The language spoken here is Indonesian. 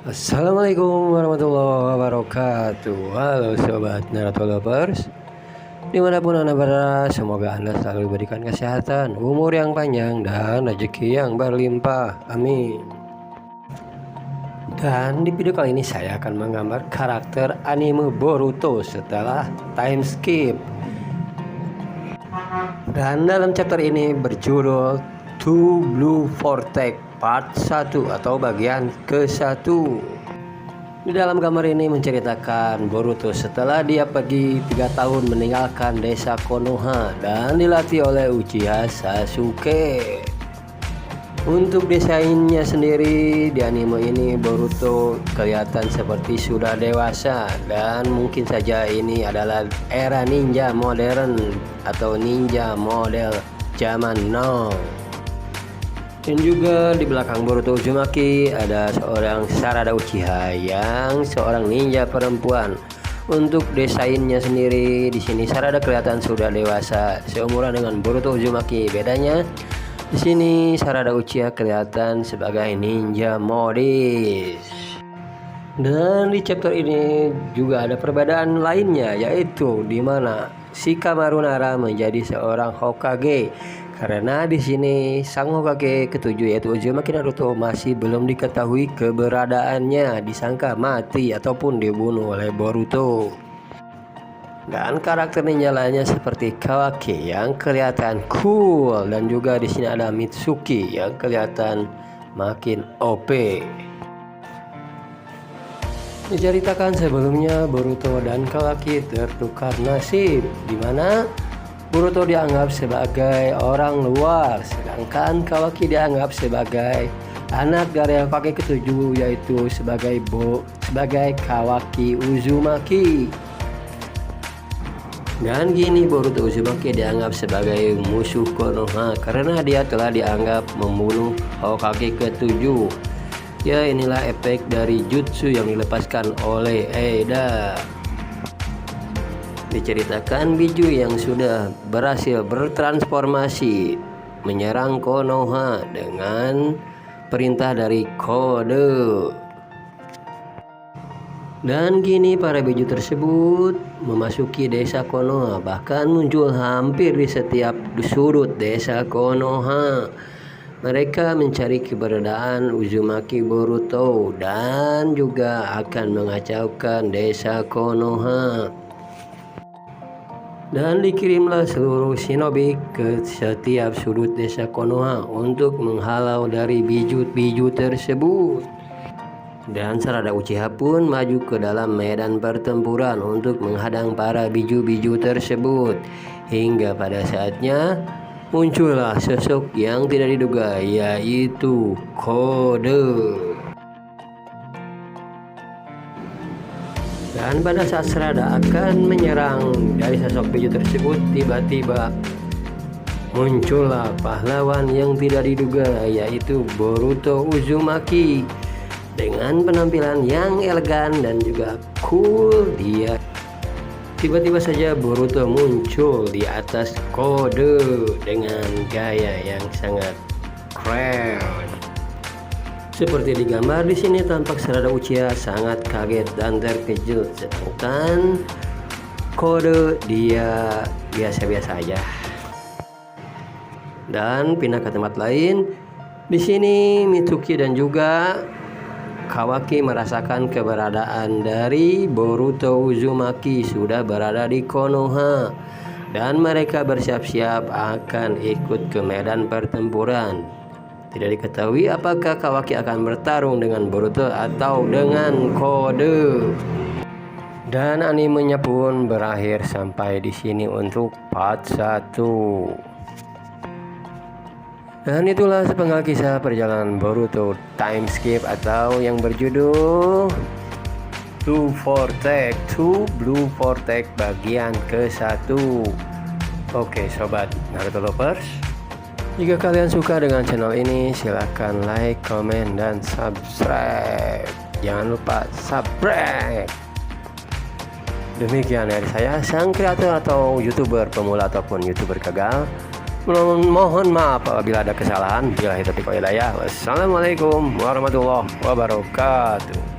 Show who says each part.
Speaker 1: Assalamualaikum warahmatullahi wabarakatuh. Halo sobat Naruto Lovers, dimanapun anda berada, semoga anda selalu diberikan kesehatan, umur yang panjang, dan rezeki yang berlimpah. Amin. Dan di video kali ini saya akan menggambar karakter anime Boruto setelah time skip. Dan dalam chapter ini berjudul Two Blue Vortex Part 1 atau bagian ke-1. Di dalam gambar ini menceritakan Boruto setelah dia pergi 3 tahun meninggalkan desa Konoha dan dilatih oleh Uchiha Sasuke. Untuk desainnya sendiri di anime ini Boruto kelihatan seperti sudah dewasa, dan mungkin saja ini adalah era ninja modern atau ninja model zaman now. Dan juga di belakang Boruto Uzumaki ada seorang Sarada Uchiha yang seorang ninja perempuan. Untuk desainnya sendiri di sini Sarada kelihatan sudah dewasa seumuran dengan Boruto Uzumaki. Bedanya di sini Sarada Uchiha kelihatan sebagai ninja modis. Dan di chapter ini juga ada perbedaan lainnya, yaitu di mana Shikamaru Nara menjadi seorang Hokage. Karena di sini sang Hokage ketujuh yaitu Uzumaki Naruto masih belum diketahui keberadaannya, disangka mati ataupun dibunuh oleh Boruto. Dan karakter ninja lainnya seperti Kawaki yang kelihatan cool, dan juga di sini ada Mitsuki yang kelihatan makin OP. Diceritakan sebelumnya Boruto dan Kawaki tertukar nasib, di mana Boruto dianggap sebagai orang luar, sedangkan Kawaki dianggap sebagai anak dari Hokage ketujuh yaitu sebagai Kawaki Uzumaki. Dan gini Boruto Uzumaki dianggap sebagai musuh Konoha karena dia telah dianggap membunuh Hokage ketujuh. Ya, inilah efek dari jutsu yang dilepaskan oleh Eida. Diceritakan Biju yang sudah berhasil bertransformasi menyerang Konoha dengan perintah dari kode. Dan kini para Biju tersebut memasuki desa Konoha, bahkan muncul hampir di setiap sudut desa Konoha. Mereka mencari keberadaan Uzumaki Boruto dan juga akan mengacaukan desa Konoha. Dan dikirimlah seluruh shinobi ke setiap sudut desa Konoha untuk menghalau dari biju-biju tersebut. Dan Sarada Uchiha pun maju ke dalam medan pertempuran untuk menghadang para biju-biju tersebut. Hingga pada saatnya muncullah sosok yang tidak diduga, yaitu Kode. Dan pada saat Sarada akan menyerang dari sosok biju tersebut, tiba-tiba muncullah pahlawan yang tidak diduga, yaitu Boruto Uzumaki. Dengan penampilan yang elegan dan juga cool, dia tiba-tiba saja Boruto muncul di atas Kode dengan gaya yang sangat keren. Seperti digambar di sini, tampak Sarada Uchiha sangat kaget dan terkejut, sedangkan Kode dia biasa-biasa aja. Dan pindah ke tempat lain. Di sini Mitsuki dan juga Kawaki merasakan keberadaan dari Boruto Uzumaki sudah berada di Konoha, dan mereka bersiap-siap akan ikut ke medan pertempuran. Tidak diketahui apakah Kawaki akan bertarung dengan Boruto atau dengan Kode. Dan animenya pun berakhir sampai di sini untuk part 1. Dan itulah sepenggal kisah perjalanan Boruto time skip atau yang berjudul Two Blue Vortex bagian ke-1. Oke sobat Naruto Lovers, jika kalian suka dengan channel ini silahkan like, comment, dan subscribe. Jangan lupa subscribe. Demikian dari saya, sang kreator atau youtuber pemula ataupun youtuber gagal. Mohon maaf apabila ada kesalahan. Billahi taufiq wal hidayah. Wassalamualaikum warahmatullahi wabarakatuh.